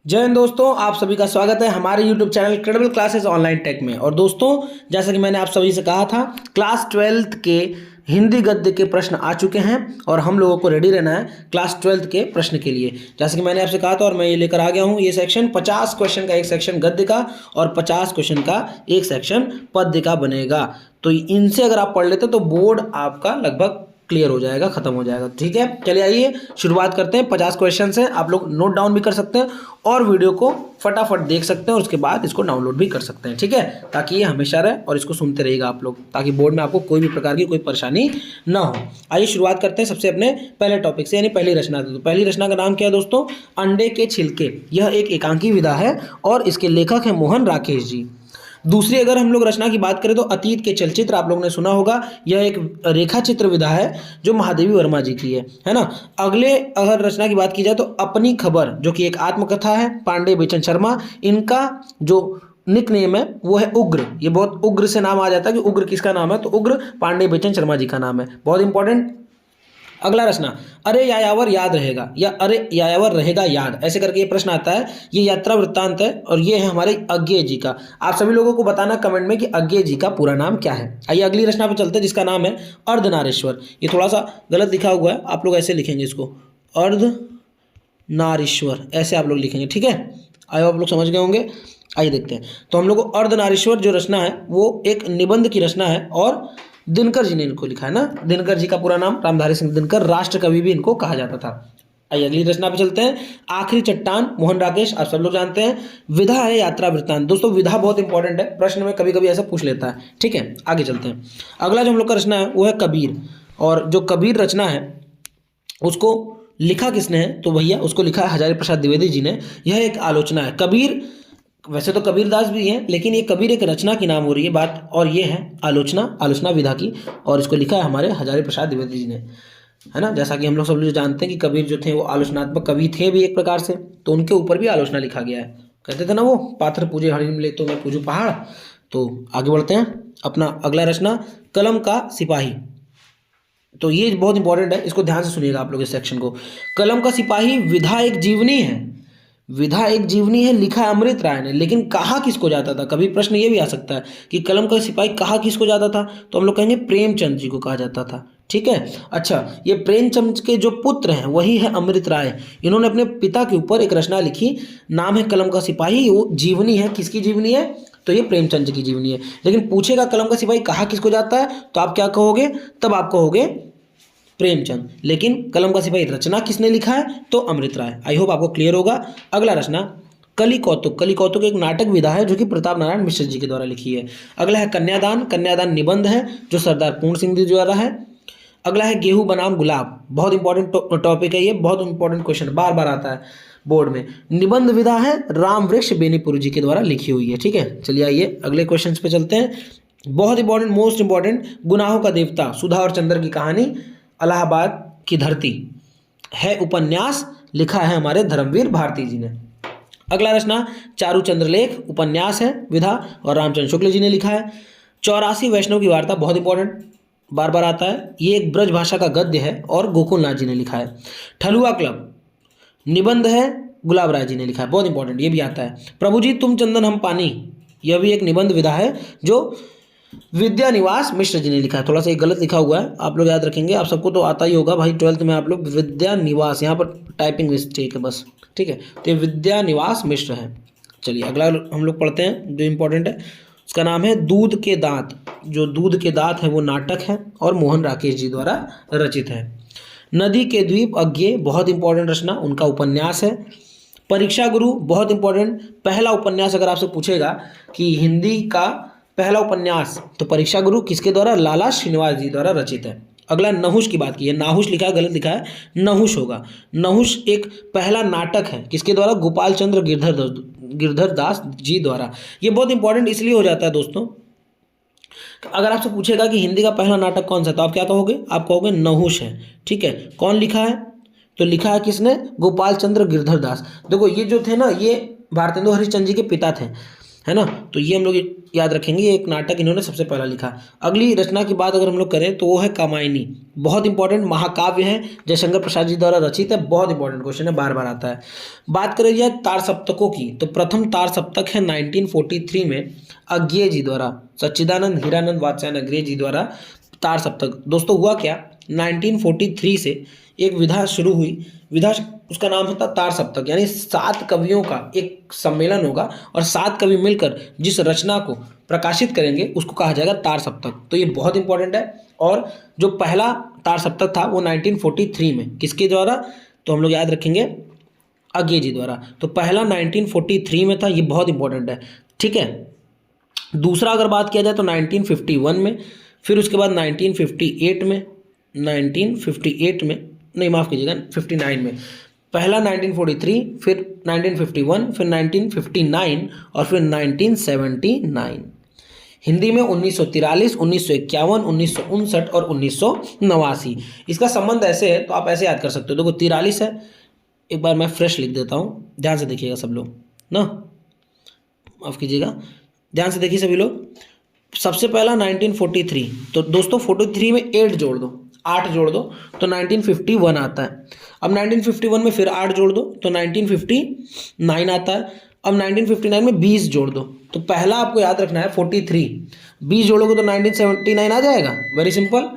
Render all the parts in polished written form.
जय हिंद दोस्तों, आप सभी का स्वागत है हमारे YouTube channel Credible Classes Online Tech में। और दोस्तों, जैसा कि मैंने आप सभी से कहा था, क्लास 12th के हिंदी गद्य के प्रश्न आ चुके हैं और हम लोगों को रेडी रहना है क्लास 12th के प्रश्न के लिए। जैसा कि मैंने आपसे कहा था और मैं ये लेकर आ गया हूँ ये सेक्शन 50 क्वेश्चन का एक सेक्शन गद्य का और 50 क्वेश्चन का एक सेक्शन पद्य का बनेगा। तो इनसे अगर आप पढ़ लेते तो बोर्ड आपका लगभग क्लियर हो जाएगा, खत्म हो जाएगा। ठीक है, चलिए आइए शुरुआत करते हैं। 50 क्वेश्चन है, आप लोग नोट डाउन भी कर सकते हैं और वीडियो को फटाफट देख सकते हैं और उसके बाद इसको डाउनलोड भी कर सकते हैं। ठीक है, ताकि ये हमेशा रहे और इसको सुनते रहिएगा आप लोग, ताकि बोर्ड में आपको कोई भी प्रकार की कोई परेशानी ना हो। आइए शुरुआत करते हैं सबसे अपने पहले टॉपिक से, यानी पहली रचना। तो पहली रचना का नाम क्या है दोस्तों? अंडे के छिलके। यह एक एकांकी विधा है और इसके लेखक है मोहन राकेश जी। दूसरी अगर हम लोग रचना की बात करें तो अतीत के चलचित्र, आप लोगों ने सुना होगा। यह एक रेखा चित्र विधा है जो महादेवी वर्मा जी की है ना। अगले अगर रचना की बात की जाए तो अपनी खबर, जो कि एक आत्मकथा है, पांडे बेचन शर्मा। इनका जो निक नेम है वो है उग्र। ये बहुत उग्र से नाम आ जाता है कि उग्र किसका नाम है, तो उग्र पांडे बेचन शर्मा जी का नाम है, बहुत इंपॉर्टेंट। अगला रचना अरे यायावर याद रहेगा या अरे यायावर रहेगा याद, ऐसे करके ये प्रश्न आता है। ये यात्रा वृत्तांत है और ये है हमारे अज्ञेय जी का। आप सभी लोगों को बताना कमेंट में कि अज्ञेय जी का पूरा नाम क्या है। आइए अगली रचना पे चलते हैं जिसका नाम है अर्धनारीश्वर। ये थोड़ा सा गलत लिखा हुआ है, आप लोग ऐसे लिखेंगे इसको, अर्धनारीश्वर, ऐसे आप लोग लिखेंगे। ठीक है, आइए आप लोग समझ गए होंगे। आइए देखते हैं। तो हम लोग को अर्धनारीश्वर जो रचना है वो एक निबंध की रचना है और दिनकर जी ने इनको लिखा है ना। दिनकर जी का पूरा नाम रामधारी सिंह दिनकर, राष्ट्र कवि भी इनको कहा जाता था। आइए अगली रचना पे चलते हैं। आखिरी चट्टान, मोहन राकेश, आप सब लोग जानते हैं। विधा है यात्रा वृत्तांत। दोस्तों विधा बहुत इंपॉर्टेंट है, प्रश्न में कभी कभी ऐसा पूछ लेता है। ठीक है, आगे चलते हैं। अगला जो हम लोग का रचना है वो है कबीर। और जो कबीर रचना है उसको लिखा किसने है, तो भैया उसको लिखा है हजारी प्रसाद द्विवेदी जी ने। यह एक आलोचना है। कबीर वैसे तो कबीरदास भी हैं, लेकिन ये कबीर एक रचना की नाम हो रही है बात, और ये है आलोचना विधा की, और इसको लिखा है हमारे हजारी प्रसाद द्विवेदी जी ने, है ना। जैसा कि हम लोग सब लोग जानते हैं कि कबीर जो थे वो आलोचनात्मक कवि थे भी एक प्रकार से, तो उनके ऊपर भी आलोचना लिखा गया है। कहते थे ना वो, पाथर पूजे हरि मिले तो मैं पूजू पहाड़। तो आगे बढ़ते हैं। अपना अगला रचना कलम का सिपाही। तो ये बहुत इंपॉर्टेंट है, इसको ध्यान से सुनिएगा आप लोग इस सेक्शन को। कलम का सिपाही विधा एक जीवनी है। विधा एक जीवनी है, लिखा है अमृत राय ने, लेकिन कहा किसको जाता था? कभी प्रश्न ये भी आ सकता है कि कलम का सिपाही कहा किसको जाता था, तो हम लोग कहेंगे प्रेमचंद जी को कहा जाता था। ठीक है, अच्छा, ये प्रेमचंद के जो पुत्र हैं वही है अमृत राय। इन्होंने अपने पिता के ऊपर एक रचना लिखी, नाम है कलम का सिपाही। वो जीवनी है, किसकी जीवनी है? तो ये प्रेमचंद जी की जीवनी है। लेकिन पूछेगा कलम का सिपाही कहा किसको जाता है, तो आप क्या कहोगे? तब आप कहोगे प्रेमचंद। लेकिन कलम का सिपाही रचना किसने लिखा है, तो अमृत राय। आई होप आपको क्लियर होगा। अगला रचना कली कौतुक। कली कौतुक एक नाटक विधा है जो कि प्रताप नारायण मिश्र जी के द्वारा लिखी है। अगला है कन्यादान। कन्यादान निबंध है जो सरदार पूर्ण सिंह जी द्वारा है। अगला है गेहूं बनाम गुलाब। बहुत इंपॉर्टेंट टॉपिक है ये, बहुत इंपॉर्टेंट क्वेश्चन बार बार आता है बोर्ड में। निबंध विधा है राम वृक्ष बेनीपुर जी के द्वारा लिखी हुई है। ठीक है, चलिए आइए अगले क्वेश्चन पे चलते हैं। बहुत इंपॉर्टेंट, मोस्ट इंपॉर्टेंट, गुनाहों का देवता, सुधा और चंद्र की कहानी, इलाहाबाद की धरती है उपन्यास, लिखा है हमारे धर्मवीर भारती जी ने। अगला रचना चारु चंद्रलेख, उपन्यास है विधा और रामचंद्र शुक्ल जी ने लिखा है। 84 वैष्णव की वार्ता, बहुत इंपॉर्टेंट, बार बार आता है। ये एक ब्रज भाषा का गद्य है और गोकुलनाथ जी ने लिखा है। ठलुआ क्लब निबंध है, गुलाब राय जी ने लिखा है, बहुत इंपॉर्टेंट, ये भी आता है। प्रभु जी तुम चंदन हम पानी, यह भी एक निबंध विधा है जो विद्या निवास मिश्र जी ने लिखा है। थोड़ा सा एक गलत लिखा हुआ है, आप लोग याद रखेंगे। आप सबको तो आता ही होगा भाई, 12th में आप लोग विद्या निवास, यहाँ पर टाइपिंग मिस्टेक है बस। ठीक है, तो ये विद्या निवास मिश्र है। चलिए अगला हम लोग पढ़ते हैं जो इंपॉर्टेंट है, उसका नाम है दूध के दांत। जो दूध के दांत है वो नाटक है और मोहन राकेश जी द्वारा रचित है। नदी के द्वीप अज्ञेय, बहुत इंपॉर्टेंट रचना, उनका उपन्यास है। परीक्षा गुरु, बहुत इंपॉर्टेंट, पहला उपन्यास अगर आपसे पूछेगा कि हिंदी का पहला उपन्यास, तो परीक्षा गुरु किसके द्वारा? लाला श्रीनिवास जी द्वारा रचित है। अगला नहुष की बात की है, नाहुष लिखा है, गलत लिखा है, नहुष होगा। नहुष एक पहला नाटक है, किसके द्वारा? गोपाल चंद्र गिरधर दास जी द्वारा। ये बहुत इंपॉर्टेंट इसलिए हो जाता है दोस्तों, अगर आपसे पूछेगा कि हिंदी का पहला नाटक कौन सा, तो आप क्या कहोगे? आप कहोगे नहुष है। ठीक है, कौन लिखा है? तो लिखा है किसने? गोपाल चंद्र गिरधर दास। देखो ये जो थे ना, ये भारतेंदु हरिश्चंद्र जी के पिता थे। है ना। तो ये हम लोग याद रखेंगे, ये एक नाटक इन्होंने सबसे पहला लिखा। अगली रचना की बात अगर हम लोग करें तो वो है कामायनी, बहुत इंपॉर्टेंट महाकाव्य है, जयशंकर प्रसाद जी द्वारा रचित है, बहुत इंपॉर्टेंट क्वेश्चन है, बार बार आता है। बात करें जाए तार सप्तकों की, तो प्रथम तार सप्तक है 1943 में अज्ञे जी द्वारा, सच्चिदानंद हीरानंद वात्स्यायन अज्ञे जी द्वारा तार सप्तक। दोस्तों हुआ क्या, 1943 से एक विधा शुरू हुई, विधा उसका नाम होता तार सप्तक, यानी 7 कवियों का एक सम्मेलन होगा और 7 कवि मिलकर जिस रचना को प्रकाशित करेंगे उसको कहा जाएगा तार सप्तक। तो ये बहुत इंपॉर्टेंट है। और जो पहला तार सप्तक था वो 1943 में किसके द्वारा, तो हम लोग याद रखेंगे अज्ञे जी द्वारा। तो पहला 1943 में था, ये बहुत इंपॉर्टेंट है, ठीक है। दूसरा अगर बात किया जाए तो 1951 में, फिर उसके बाद 1958 में, 1958 में नहीं माफ़ कीजिएगा 59 में, पहला 1943, फिर 1951, फिर 1959 और फिर 1979। हिंदी में 1943, 1951, 1959 और 1989। इसका संबंध ऐसे है तो आप ऐसे याद कर सकते हो। देखो 43 है, एक बार मैं फ्रेश लिख देता हूँ, ध्यान से देखिएगा सब लोग ना, माफ़ कीजिएगा, ध्यान से देखिए सभी लोग। सबसे पहला 1943, तो दोस्तों 43 में 8 जोड़ दो, 8 जोड़ दो तो 1951 आता है। अब 1951 में फिर 8 जोड़ दो तो 1959 आता है। अब 1959 में 20 जोड़ दो, तो पहला आपको याद रखना है 43, 20 जोड़ोगे तो 1979 आ जाएगा, वेरी सिंपल।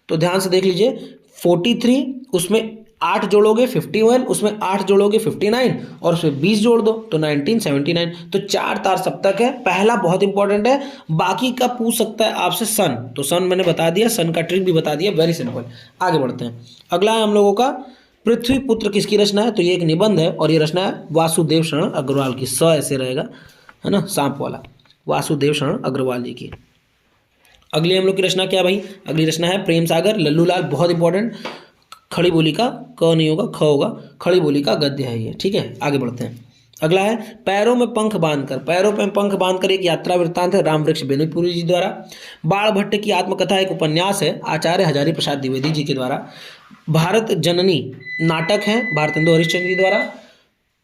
तो ध्यान से देख लीजिए, 43 उसमें 8 जोड़ोगे 51, उसमें 8 जोड़ोगे 59 और उसमें 20 जोड़ दो तो 1979। तो 4 तार सप्तक है, पहला बहुत इंपॉर्टेंट है। बाकी का पूछ सकता है आपसे सन, तो सन मैंने बता दिया, सन का ट्रिक भी बता दिया, वेरी सिंपल। आगे बढ़ते हैं। अगला है हम लोगों का पृथ्वी पुत्र किसकी रचना है, तो ये एक निबंध है और ये रचना है वासुदेव शरण अग्रवाल की, स ऐसे रहेगा, है ना, सांप वाला, वासुदेव शरण अग्रवाल जी की। अगली हम लोग की रचना क्या है भाई, अगली रचना है प्रेम सागर लल्लू लाल, बहुत इंपॉर्टेंट, खड़ी बोली का क नहीं होगा, ख होगा, खड़ी बोली का गद्य है ये, ठीक है। आगे बढ़ते हैं। अगला है पैरों में पंख बांधकर, पैरों में पंख बांधकर एक यात्रा वृत्तांत है, रामवृक्ष बेनीपुरी जी द्वारा। बाण भट्ट की आत्मकथा एक उपन्यास है, आचार्य हजारी प्रसाद द्विवेदी जी के द्वारा। भारत जननी नाटक है, भारतेंदु हरिश्चंद्र जी द्वारा।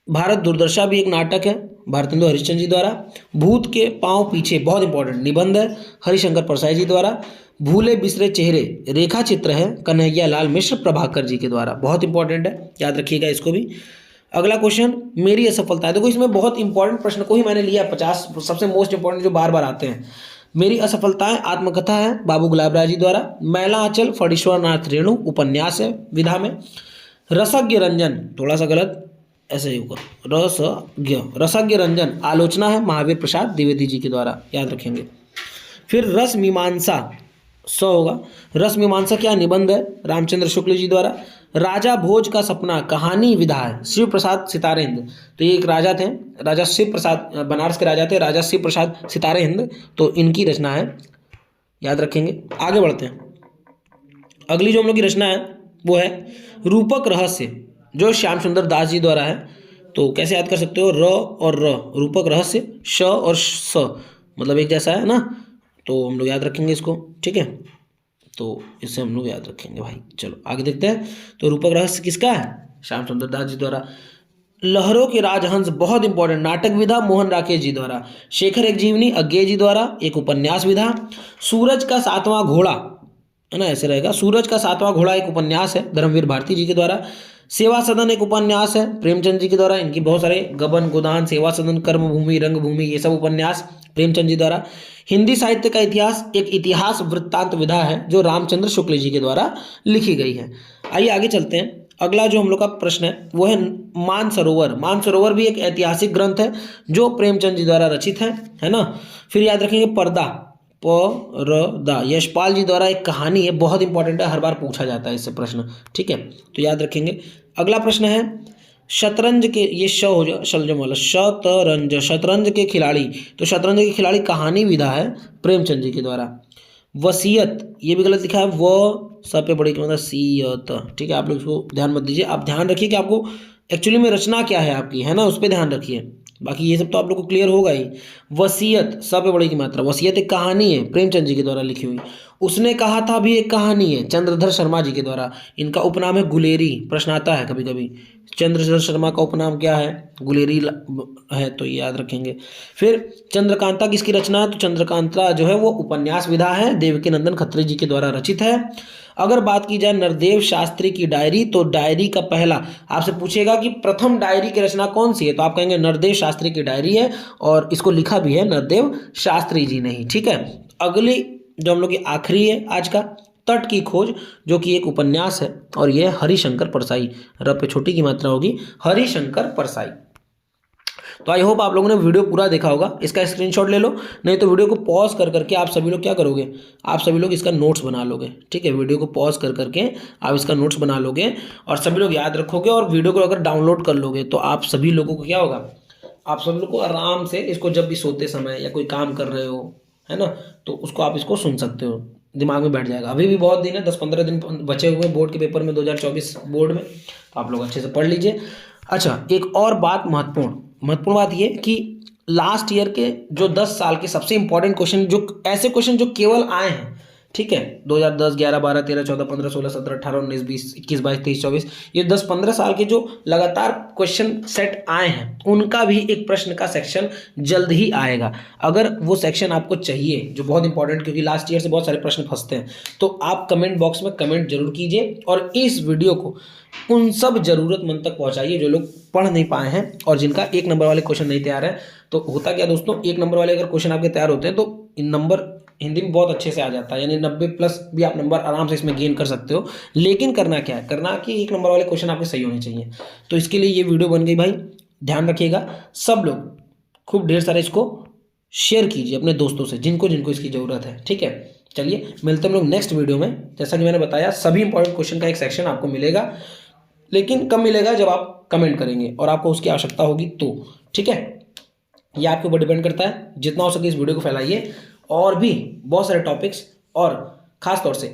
भारत दुर्दशा भी एक नाटक है, भारतेंदु हरिश्चंद्र जी द्वारा। भूत के पांव पीछे, बहुत इंपॉर्टेंट निबंध है, हरिशंकर परसाई जी द्वारा। भूले बिसरे चेहरे रेखा चित्र है, कन्हैया लाल मिश्र प्रभाकर जी के द्वारा, बहुत इंपॉर्टेंट है, याद रखिएगा इसको भी। अगला क्वेश्चन मेरी असफलता है, देखो इसमें बहुत इंपॉर्टेंट प्रश्न को ही मैंने लिया 50 सबसे मोस्ट इंपॉर्टेंट जो बार बार आते हैं। मेरी असफलताएं आत्मकथा है, बाबू गुलाब राय जी द्वारा। मैला आंचल फणीश्वर नाथ रेणु उपन्यास है विधा में। रसज्ञ रंजन, थोड़ा सा गलत, ऐसे ही होगा, रसज्ञ रंजन आलोचना है, महावीर प्रसाद द्विवेदी जी के द्वारा, याद रखेंगे। फिर रस मीमांसा, होगा, रस मीमांसा क्या निबंध है, रामचंद्र शुक्ल जी द्वारा। राजा भोज का सपना कहानी विधा है, शिव प्रसाद सितारेहिंद, तो ये एक राजा थे, राजा शिव प्रसाद, बनारस के राजा थे राजा शिव प्रसाद सितारेहिंद, तो इनकी रचना है, याद रखेंगे। आगे बढ़ते हैं। अगली जो हम लोग की रचना है वो है रूपक रहस्य, जो श्याम सुंदर दास जी द्वारा है। तो कैसे याद कर सकते हो, र और र, रूपक रहस्य, श और स मतलब एक जैसा है ना, तो हम लोग याद रखेंगे इसको, ठीक है। तो इससे हम लोग याद रखेंगे भाई। चलो आगे देखते हैं। तो रूपक रहस्य किसका है, श्याम सुंदर दास जी द्वारा। लहरों के राजहंस, बहुत इंपॉर्टेंट नाटक विधा, मोहन राकेश जी द्वारा। शेखर एक जीवनी अज्ञे जी द्वारा, एक उपन्यास विधा। सूरज का 7वां घोड़ा, है ना, ऐसे रहेगा, सूरज का 7वां घोड़ा एक उपन्यास है, धर्मवीर भारती जी के द्वारा। सेवा सदन एक उपन्यास है, प्रेमचंद जी के द्वारा, इनकी बहुत सारे गबन गोदान सेवा सदन कर्मभूमि रंगभूमि ये सब उपन्यास प्रेमचंद जी द्वारा। हिंदी साहित्य का इतिहास एक इतिहास वृत्तांत विधा है, जो रामचंद्र शुक्ल जी के द्वारा लिखी गई है। आइए आगे चलते हैं। अगला जो हम लोग का प्रश्न है वो है मानसरोवर। मानसरोवर भी एक ऐतिहासिक ग्रंथ है जो प्रेमचंद जी द्वारा रचित है ना। फिर याद रखेंगे पर्दा, पर्दा यशपाल जी द्वारा एक कहानी है, बहुत इंपॉर्टेंट है, हर बार पूछा जाता है इससे प्रश्न, ठीक है, तो याद रखेंगे। अगला प्रश्न है शतरंज के, ये श हो जाए शलजम वाला, शतरंज, शतरंज के खिलाड़ी, तो शतरंज के खिलाड़ी कहानी विधा है प्रेमचंद जी के द्वारा। वसीयत, ये भी गलत लिखा है, वो सब पे बड़ी मतलब सीयत, ठीक है, आप लोग इसको ध्यान मत दीजिए, आप ध्यान रखिए कि आपको एक्चुअली में रचना क्या है आपकी, है ना, उस पर ध्यान रखिए। बाकी ये सब तो आप लोग को क्लियर होगा ही। वसीयत, स पे बड़ी की मात्रा, वसीयत एक कहानी है प्रेमचंद जी के द्वारा लिखी हुई। उसने कहा था भी एक कहानी है चंद्रधर शर्मा जी के द्वारा। इनका उपनाम है गुलेरी, प्रश्न आता है कभी कभी। चंद्रधर शर्मा का उपनाम क्या है? गुलेरी है, तो ये याद रखेंगे। फिर चंद्रकांता किसकी रचना है? तो चंद्रकांता जो है वो उपन्यास विधा है, देवकीनंदन खत्री जी के द्वारा रचित है। अगर बात की जाए नरदेव शास्त्री की डायरी, तो डायरी का पहला आपसे पूछेगा कि प्रथम डायरी की रचना कौन सी है, तो आप कहेंगे नरदेव शास्त्री की डायरी है, और इसको लिखा भी है नरदेव शास्त्री जी ने ही। ठीक है, अगली जो हम लोग की आखिरी है आज का, तट की खोज, जो कि एक उपन्यास है, और यह हरिशंकर परसाई, र पे छोटी की मात्रा होगी, हरिशंकर परसाई। तो आई होप आप लोगों ने वीडियो पूरा देखा होगा। इसका स्क्रीनशॉट ले लो, नहीं तो वीडियो को पॉज कर करके आप सभी लोग क्या करोगे, आप सभी लोग इसका नोट्स बना लोगे। ठीक है, वीडियो को पॉज कर करके आप इसका नोट्स बना लोगे और सभी लोग याद रखोगे, और वीडियो को अगर डाउनलोड कर लोगे तो आप सभी लोगों को क्या होगा, आप सभी लोग को आराम से इसको जब भी सोते समय या कोई काम कर रहे हो, है ना, तो उसको आप इसको सुन सकते हो, दिमाग में बैठ जाएगा। अभी भी बहुत दिन है, 10-15 दिन बचे हुए बोर्ड के पेपर में, 2024 बोर्ड में, तो आप लोग अच्छे से पढ़ लीजिए। अच्छा, एक और बात महत्वपूर्ण बात ये कि लास्ट ईयर के जो 10 साल के सबसे इंपॉर्टेंट क्वेश्चन, जो ऐसे क्वेश्चन जो केवल आए हैं, ठीक है, 2010, 11, 12, 13, 14, 15, 16, 17, 18, 19, 20, 21, 22, 23, 24, ये 10-15 साल के जो लगातार क्वेश्चन सेट आए हैं, उनका भी एक प्रश्न का सेक्शन जल्द ही आएगा। अगर वो सेक्शन आपको चाहिए, जो बहुत इंपॉर्टेंट, क्योंकि लास्ट ईयर से बहुत सारे प्रश्न फंसते हैं, तो आप कमेंट बॉक्स में कमेंट जरूर कीजिए, और इस वीडियो को उन सब जरूरतमंद तक पहुंचाइए जो लोग पढ़ नहीं पाए हैं और जिनका 1 नंबर वाले क्वेश्चन नहीं तैयार है। तो होता क्या दोस्तों, 1 नंबर वाले अगर क्वेश्चन आपके तैयार होते हैं तो इन नंबर हिंदी में बहुत अच्छे से आ जाता है, यानी 90+ भी आप नंबर आराम से इसमें गेन कर सकते हो। लेकिन करना क्या है, करना कि 1 नंबर वाले क्वेश्चन आपके सही होने चाहिए। तो इसके लिए ये वीडियो बन गई भाई, ध्यान रखिएगा सब लोग, खूब ढेर सारे इसको शेयर कीजिए अपने दोस्तों से, जिनको जिनको इसकी ज़रूरत है। ठीक है, चलिए मिलते हैं हम लोग नेक्स्ट वीडियो में। जैसा कि मैंने बताया, सभी इंपॉर्टेंट क्वेश्चन का एक सेक्शन आपको मिलेगा, लेकिन कब मिलेगा, जब आप कमेंट करेंगे और आपको उसकी आवश्यकता होगी तो। ठीक है, ये आपके ऊपर डिपेंड करता है। जितना हो सके इस वीडियो को फैलाइए, और भी बहुत सारे टॉपिक्स और खास तौर से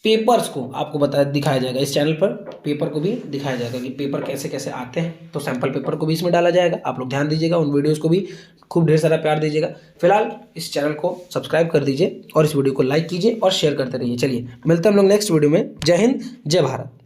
पेपर्स को आपको दिखाया जाएगा इस चैनल पर। पेपर को भी दिखाया जाएगा कि पेपर कैसे कैसे आते हैं, तो सैंपल पेपर को भी इसमें डाला जाएगा। आप लोग ध्यान दीजिएगा, उन वीडियोस को भी खूब ढेर सारा प्यार दीजिएगा। फिलहाल इस चैनल को सब्सक्राइब कर दीजिए और इस वीडियो को लाइक कीजिए और शेयर करते रहिए। चलिए मिलते हैं हम लोग नेक्स्ट वीडियो में। जय हिंद, जय भारत।